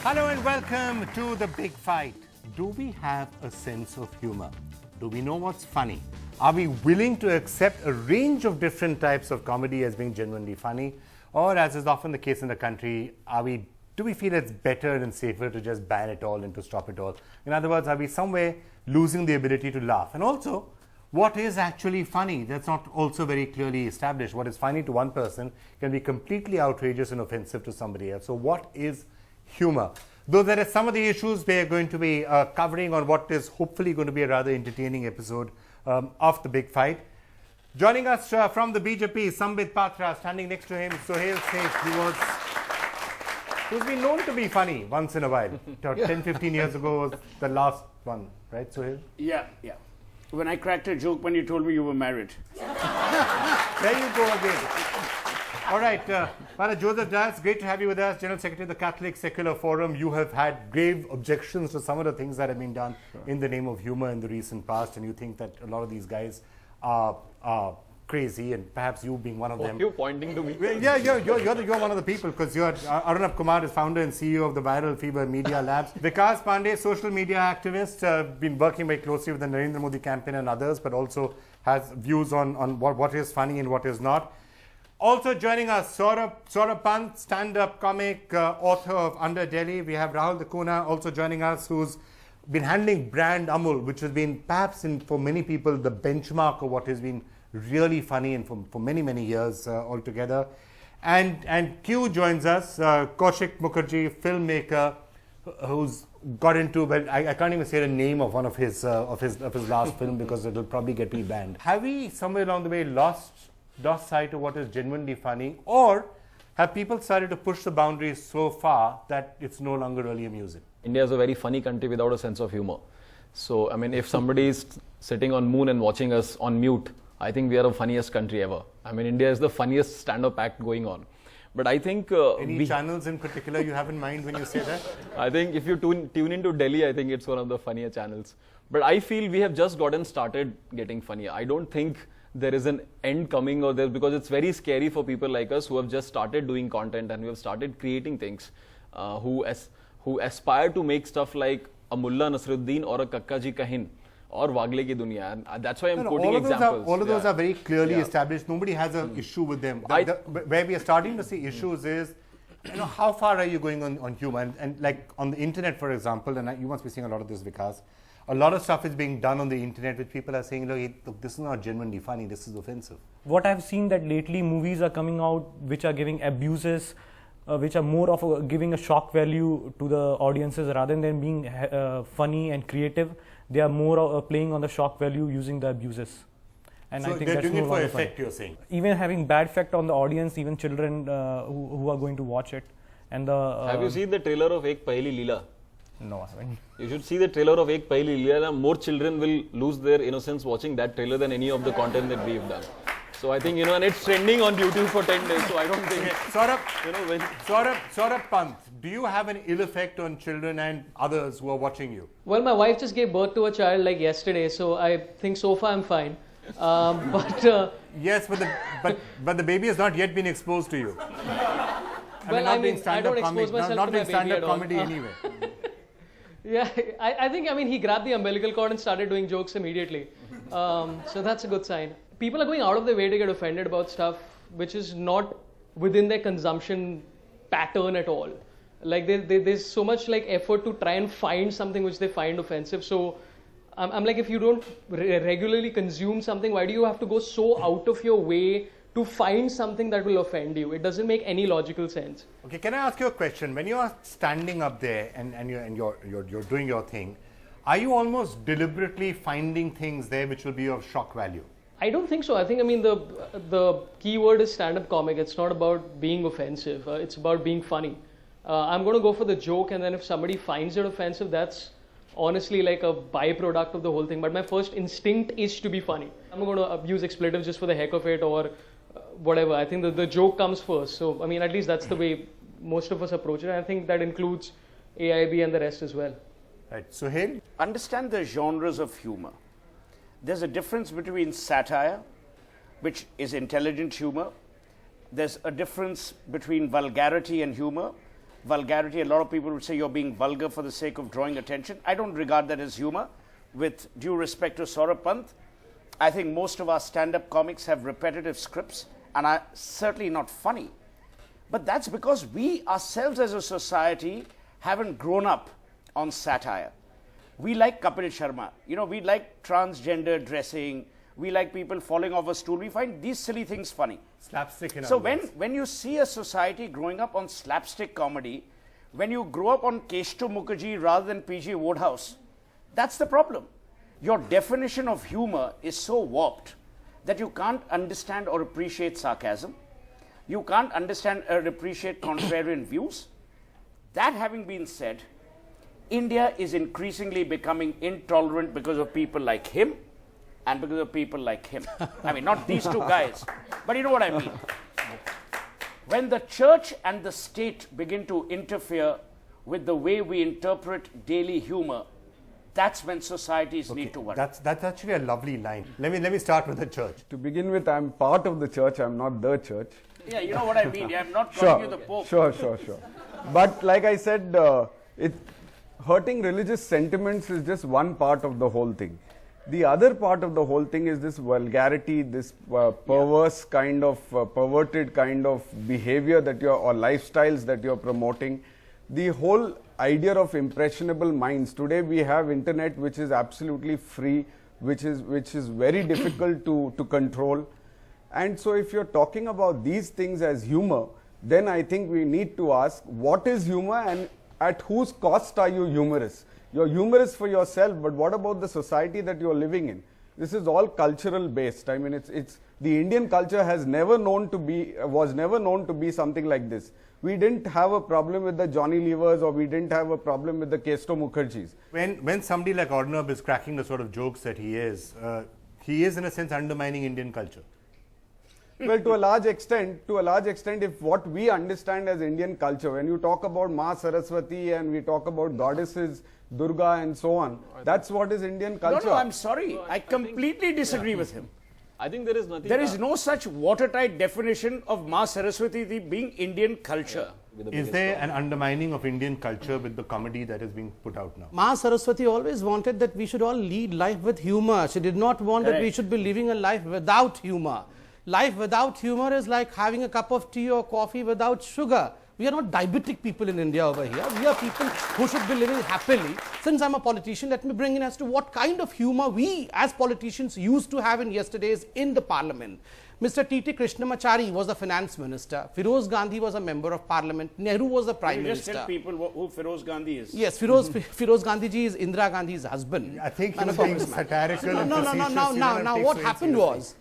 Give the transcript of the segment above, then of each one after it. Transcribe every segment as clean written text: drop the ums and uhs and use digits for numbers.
Hello and welcome to The Big Fight. Do we have a sense of humor? Do we know what's funny? Are we willing to accept a range of different types of comedy as being genuinely funny? Or, as is often the case in the country, do we feel it's better and safer to just ban it all and to stop it all? In other words, are we somewhere losing the ability to laugh? And also, what is actually funny? That's not also very clearly established. What is funny to one person can be completely outrageous and offensive to somebody else. So what is humor? Though there are some of the issues we are going to be covering on what is hopefully going to be a rather entertaining episode of The Big Fight. Joining us from the BJP, Sambit Patra, standing next to him, Sohail Sheikh, who's been known to be funny once in a while. 10, 15 years ago was the last one, right, Sohail? Yeah. When I cracked a joke when you told me you were married. There you go again. All right, Father Joseph Das, great to have you with us, General Secretary of the Catholic Secular Forum. You have had grave objections to some of the things that have been done in the name of humor in the recent past, and you think that a lot of these guys are crazy, and perhaps you being one of them. You're pointing to me. Yeah, you're one of the people, because you're Arunabh Kumar is founder and CEO of the Viral Fever Media Labs. Vikas Pandey, social media activist, been working very closely with the Narendra Modi campaign and others, but also has views on what is funny and what is not. Also joining us, Saurabh Pant, stand-up comic, author of Under Delhi. We have Rahul Dakuna also joining us, who's been handling brand Amul, which has been perhaps for many people the benchmark of what has been really funny and for many, many years altogether. And Q joins us, Kaushik Mukherjee, filmmaker, who's got into, well, I can't even say the name of one of his last film because it'll probably get me banned. Have we somewhere along the way lost sight of what is genuinely funny, or have people started to push the boundaries so far that it's no longer really amusing? India is a very funny country without a sense of humor. So, I mean, if somebody is sitting on moon and watching us on mute, I think we are the funniest country ever. I mean, India is the funniest stand-up act going on. But I think... Any channels in particular you have in mind when you say that? I think if you tune into Delhi, I think it's one of the funnier channels. But I feel we have just gotten started getting funnier. I don't think there is an end coming or there, because it's very scary for people like us who have just started doing content and who have started creating things, who aspire to make stuff like a Mullah Nasruddin or a Kakka Ji Kahin or Wagle Ki Duniya. And that's why I'm quoting examples. All of those are very clearly established. Nobody has an issue with them. Where we are starting to see issues is, how far are you going on humor? And like on the internet, for example, and you must be seeing a lot of this, Vikas, a lot of stuff is being done on the internet which people are saying, look, this is not genuinely funny, this is offensive. What I've seen that lately movies are coming out which are giving abuses, which are more of giving a shock value to the audiences rather than being funny and creative. They are more playing on the shock value using the abuses. And so I think they're that's doing it for effect, funny. you're saying? Even having bad effect on the audience, even children who are going to watch it. And have you seen the trailer of Ek Paheli Leela? No, I haven't. You should see the trailer of Ek Paheli Leela. More children will lose their innocence watching that trailer than any of the content that we've done. So I think, and it's trending on YouTube for 10 days, so I don't think... Saurabh Pant, do you have an ill effect on children and others who are watching you? Well, my wife just gave birth to a child like yesterday, so I think so far I'm fine. Yes, but the baby has not yet been exposed to you. I don't expose myself not to being my baby stand-up at all. comedy anyway. Yeah, I think he grabbed the umbilical cord and started doing jokes immediately. So that's a good sign. People are going out of their way to get offended about stuff which is not within their consumption pattern at all. Like there's so much like effort to try and find something which they find offensive. So I'm like, if you don't regularly consume something, why do you have to go so out of your way to find something that will offend you? It doesn't make any logical sense. Okay, can I ask you a question? When you are standing up there and you're doing your thing, are you almost deliberately finding things there which will be of shock value? I don't think so. I think the key word is stand-up comic. It's not about being offensive. It's about being funny. I'm going to go for the joke, and then if somebody finds it offensive, that's honestly like a byproduct of the whole thing. But my first instinct is to be funny. I'm going to use expletives just for the heck of it or whatever. I think the joke comes first. So, at least that's the way most of us approach it. I think that includes AIB and the rest as well. Right. Sohail? Understand the genres of humor. There's a difference between satire, which is intelligent humor. There's a difference between vulgarity and humor, vulgarity. A lot of people would say you're being vulgar for the sake of drawing attention. I don't regard that as humor. With due respect to Saurabh Pant, I think most of our stand-up comics have repetitive scripts and are certainly not funny. But that's because we ourselves as a society haven't grown up on satire. We like Kapil Sharma. You know, we like transgender dressing. We like people falling off a stool. We find these silly things funny. Slapstick in So other words. when you see a society growing up on slapstick comedy, when you grow up on Keshto Mukherjee rather than P.G. Wodehouse, that's the problem. Your definition of humor is so warped that you can't understand or appreciate sarcasm. You can't understand or appreciate contrarian views. That having been said, India is increasingly becoming intolerant because of people like him and because of people like him. I mean, not these two guys, but you know what I mean. When the church and the state begin to interfere with the way we interpret daily humor, that's when societies need to work. That's actually a lovely line. Let me start with the church. To begin with, I'm part of the church, I'm not the church. Yeah, you know what I mean. I'm not calling you the Pope. Sure. But like I said, hurting religious sentiments is just one part of the whole thing. The other part of the whole thing is this vulgarity, this perverse kind of, perverted kind of behavior that or lifestyles that you're promoting. The whole idea of impressionable minds. Today we have internet which is absolutely free, which is very difficult to control. And so if you're talking about these things as humor, then I think we need to ask, what is humor and at whose cost are you humorous? You're humorous for yourself, but what about the society that you're living in? This is all cultural based. I mean, it's the Indian culture was never known to be something like this. We didn't have a problem with the Johnny Levers, or we didn't have a problem with the Keshto Mukherjees. When somebody like Arnab is cracking the sort of jokes that he is in a sense undermining Indian culture. Well, to a large extent, if what we understand as Indian culture, when you talk about Ma Saraswati and we talk about goddesses, Durga and so on, that's what is Indian culture. No, I'm sorry. I completely disagree with him. I think there is nothing. There is no such watertight definition of Ma Saraswati being Indian culture. Is there an undermining of Indian culture with the comedy that is being put out now? Ma Saraswati always wanted that we should all lead life with humor. She did not want that we should be living a life without humor. Life without humor is like having a cup of tea or coffee without sugar. We are not diabetic people in India over here. We are people who should be living happily. Since I'm a politician, let me bring in as to what kind of humor we as politicians used to have in yesterday's in the parliament. Mr. T.T. Krishnamachari was the finance minister. Feroz Gandhi was a member of parliament. Nehru was the prime minister. Just tell people who Feroz Gandhi is. Yes, Feroz Gandhi is Indira Gandhi's husband. I think he was being satirical and facetious. Now, what happened was,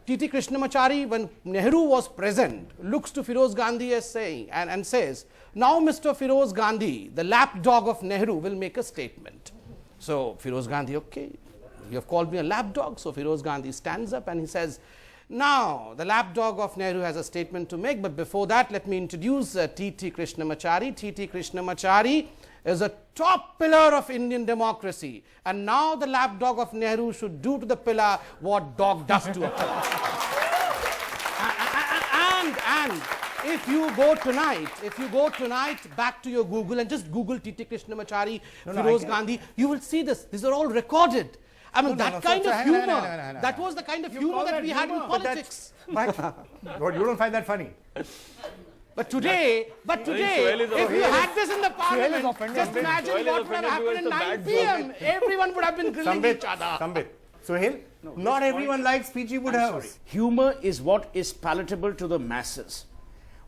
T.T. Krishnamachari, when Nehru was present, looks to Feroz Gandhi as saying, and says, now Mr. Feroz Gandhi, the lapdog of Nehru, will make a statement. So Feroz Gandhi, okay, you have called me a lapdog. So Feroz Gandhi stands up and he says, now the lapdog of Nehru has a statement to make, but before that, let me introduce T.T. Krishnamachari. T.T. Krishnamachari is a top pillar of Indian democracy. And now the lapdog of Nehru should do to the pillar what dog does to a pillar. And if you go tonight back to your Google and just Google T.T. Krishnamachari, Feroz Gandhi, you will see this. These are all recorded. I mean, that kind of humor, that was the kind of humor that we had in politics. But you don't find that funny? But today, if you had this in the parliament, just imagine what would have happened at 9 p.m. Everyone would have been grilling each other. Sambit. Sohail, not everyone likes P.G. Wodehouse. Humor is what is palatable to the masses.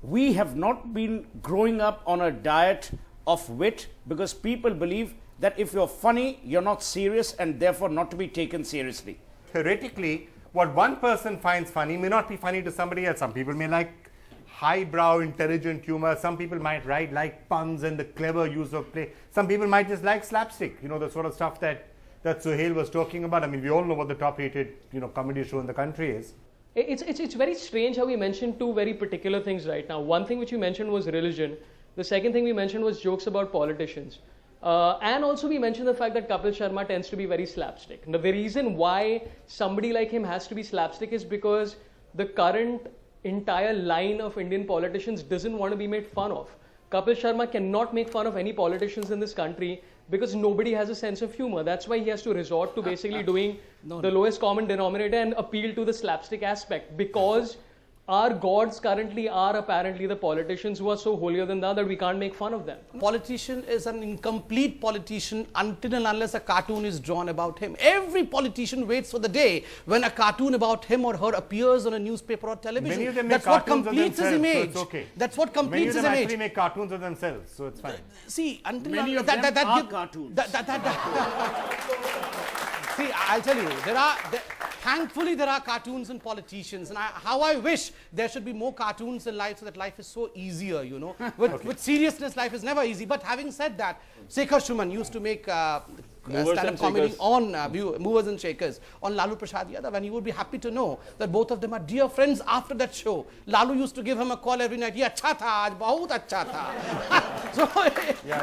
We have not been growing up on a diet of wit because people believe that if you're funny, you're not serious and therefore not to be taken seriously. Theoretically, what one person finds funny may not be funny to somebody else. Some people may like highbrow, intelligent humor. Some people might like puns and the clever use of play. Some people might just like slapstick, the sort of stuff that Sohail was talking about. I mean, we all know what the top rated, comedy show in the country is. It's very strange how we mentioned two very particular things right now. One thing which you mentioned was religion. The second thing we mentioned was jokes about politicians. And also we mentioned the fact that Kapil Sharma tends to be very slapstick. Now, the reason why somebody like him has to be slapstick is because the current entire line of Indian politicians doesn't want to be made fun of. Kapil Sharma cannot make fun of any politicians in this country because nobody has a sense of humor. That's why he has to resort to basically doing the lowest common denominator and appeal to the slapstick aspect, because our gods currently are apparently the politicians who are so holier than thou that we can't make fun of them. Politician is an incomplete politician until and unless a cartoon is drawn about him. Every politician waits for the day when a cartoon about him or her appears on a newspaper or television. Many of them That's make what cartoons of completes his themselves, so image. it's okay. That's what completes his Many of them image. actually make cartoons of themselves, so it's fine. See, until Many of that, them that are give- cartoons. See, I'll tell you, thankfully there are cartoons and politicians, and how I wish there should be more cartoons in life so that life is so easier, you know. With seriousness, life is never easy. But having said that, Shekhar Shuman used to make Movers stand-up and comedy Shakers. on Movers and Shakers on Lalu Prasad Yadav, and you would be happy to know that both of them are dear friends after that show. Lalu used to give him a call every night. "Ye acha tha, aaj bahut acha tha." So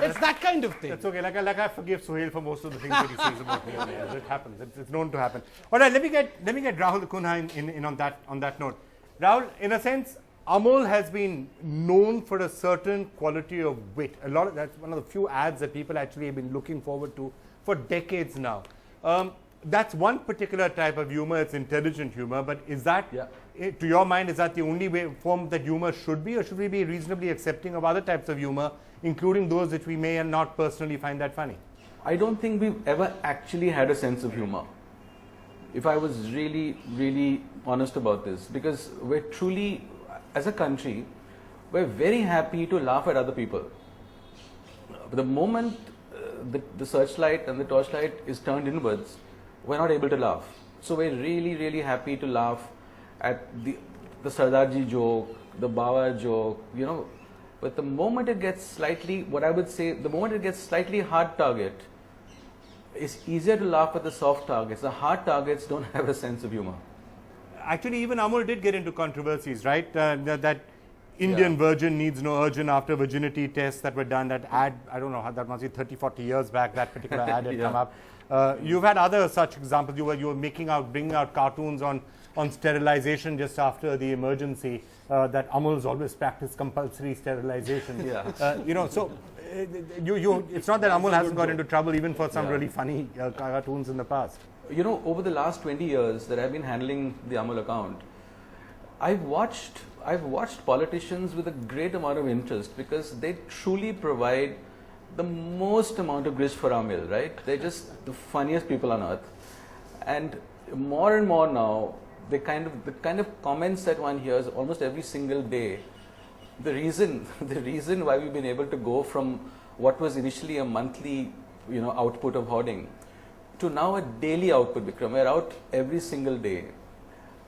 it's that kind of thing. That's okay. Like I forgive Suhail for most of the things that he says about me on air. It happens. It's known to happen. All right, let me get Rahul Kunha in on that note. Rahul, in a sense, Amol has been known for a certain quality of wit. That's one of the few ads that people actually have been looking forward to for decades now. That's one particular type of humor. It's intelligent humor. But is that, to your mind, is that the only form that humor should be, or should we be reasonably accepting of other types of humor, including those which we may not personally find that funny? I don't think we've ever actually had a sense of humor, if I was really, really honest about this, because we're truly, as a country, we're very happy to laugh at other people. But the moment the searchlight and the torchlight is turned inwards, we're not able to laugh. So we're really, really happy to laugh at the Sardarji joke, the Bawa joke, you know. But the moment it gets slightly, what I would say, the moment it gets slightly hard target, it's easier to laugh at the soft targets. The hard targets don't have a sense of humor. Actually, even Amol did get into controversies, right? That Indian virgin needs no urgent after virginity tests that were done. That ad, I don't know how that must be 30, 40 years back, that particular ad had come up. You've had other such examples. You were bringing out cartoons on sterilization just after the emergency. That Amol's always practiced compulsory sterilization. You know, so it's not that Amol hasn't got into trouble even for some really funny cartoons in the past. You know, over the last 20 years that I've been handling the Amol account, I've watched politicians with a great amount of interest, because they truly provide the most amount of grist for our mill, right? They're just the funniest people on earth. And more now, the kind of comments that one hears almost every single day, the reason why we've been able to go from what was initially a monthly, you know, output of hoarding to now a daily output, Bikram. We're out every single day,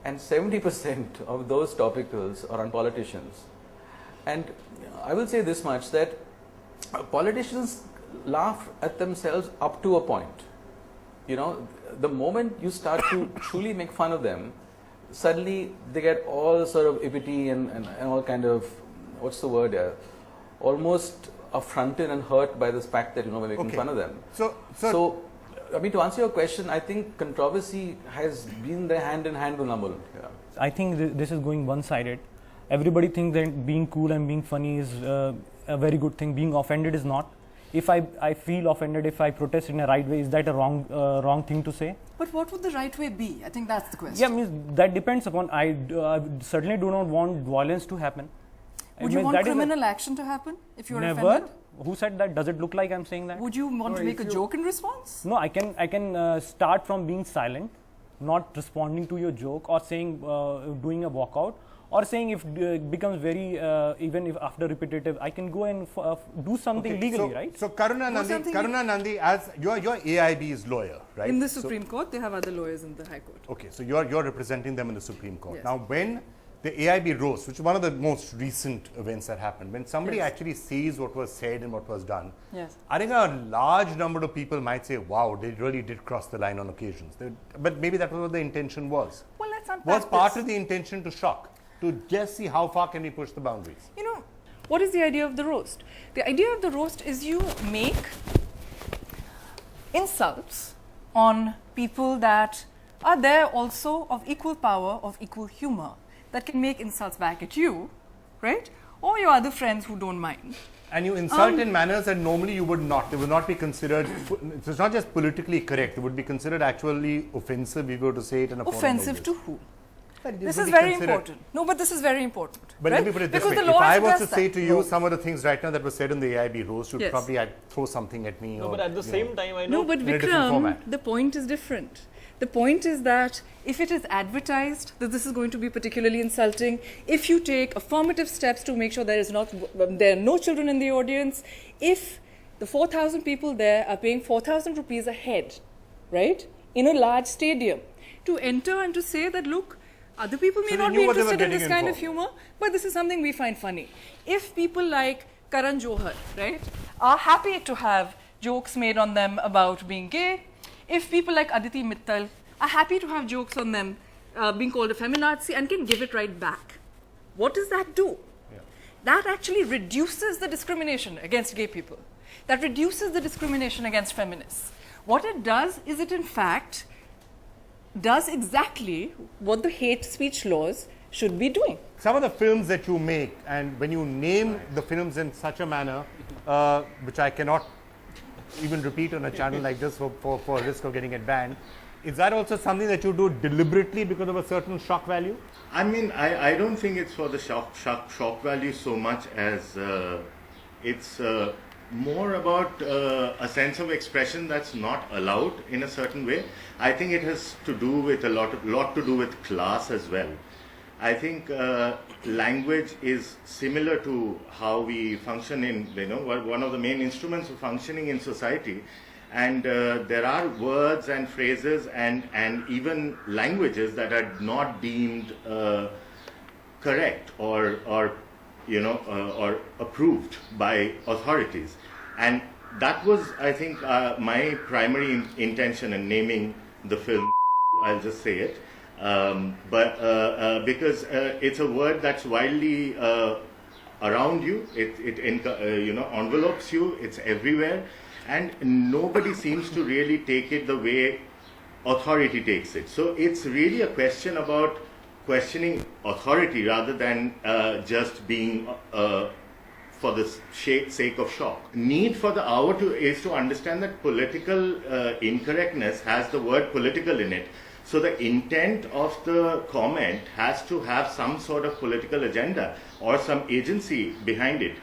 and 70% of those topicals are on politicians. And I will say this much, that politicians laugh at themselves up to a point. You know, the moment you start to truly make fun of them, suddenly they get all sort of ippity and all kind of, what's the word here, almost affronted and hurt by this fact that, you know, we're making fun of them. So, I mean, to answer your question, I think controversy has been there hand in hand with Amol. I think this is going one-sided. Everybody thinks that being cool and being funny is a very good thing. Being offended is not. If I feel offended, if I protest in a right way, is that a wrong thing to say? But what would the right way be? I think that's the question. Yeah, means that depends upon. I certainly do not want violence to happen. Would you want criminal action to happen if you are never. offended? Who said that? Does it look like I'm saying that? Would you want to make a joke in response? No, I can start from being silent, not responding to your joke, or saying doing a walkout, or saying if it becomes very even if after repetitive, I can go and do something legally, right? So Karuna Nandi, as you're AIB's lawyer, right? In the Supreme Court, they have other lawyers in the High Court. Okay, so you're representing them in the Supreme Court. Yes. Now, when the AIB Roast, which is one of the most recent events that happened, when somebody actually sees what was said and what was done, I think a large number of people might say, wow, they really did cross the line on occasions. But maybe that was what the intention was. Well, let's unpack Was part this. of the intention to shock, to just see how far can we push the boundaries? You know, what is the idea of the roast? The idea of the roast is you make insults on people that are there also of equal power, of equal humor, that can make insults back at you, right? Or your other friends who don't mind. And you insult in manners that normally you would not. They would not be considered. It's not just politically correct. It would be considered actually offensive if you were to say it in a forum Offensive like to this. who? But This would is be very considered- important. No, but this is very important. But right? let me put it this Because way. the If law I was to address say that. to you some of the things right now that were said in the AIB Roast, you'd Yes. probably throw something at me. No, or, but at the you same know. time, I know. No, but in a different Vikram, format. the point is different. The point is that if it is advertised that this is going to be particularly insulting, if you take affirmative steps to make sure there are no children in the audience, if the 4,000 people there are paying 4,000 rupees a head, right, in a large stadium, to enter and to say that, look, other people may So they not knew be what they were interested in getting this kind in of for. humor, but this is something we find funny. If people like Karan Johar, right, are happy to have jokes made on them about being gay, if people like Aditi Mittal are happy to have jokes on them being called a feminazi and can give it right back, what does that do? That actually reduces the discrimination against gay people. That reduces the discrimination against feminists. What it does is it in fact does exactly what the hate speech laws should be doing. Some of the films that you make, and when you name the films in such a manner, which I cannot even repeat on a channel like this for risk of getting it banned, is that also something that you do deliberately because of a certain shock value? I mean, I don't think it's for the shock value so much as it's more about a sense of expression that's not allowed in a certain way. I think it has to do with a lot to do with class as well. I think language is similar to how we function in, one of the main instruments of functioning in society. And there are words and phrases and even languages that are not deemed correct or approved by authorities. And that was, I think, my primary intention in naming the film. I'll just say it. Because it's a word that's widely around you, it envelopes you, it's everywhere, and nobody seems to really take it the way authority takes it. So it's really a question about questioning authority rather than just being for the sake of shock. Need for the hour is to understand that political incorrectness has the word political in it. So the intent of the comment has to have some sort of political agenda or some agency behind it.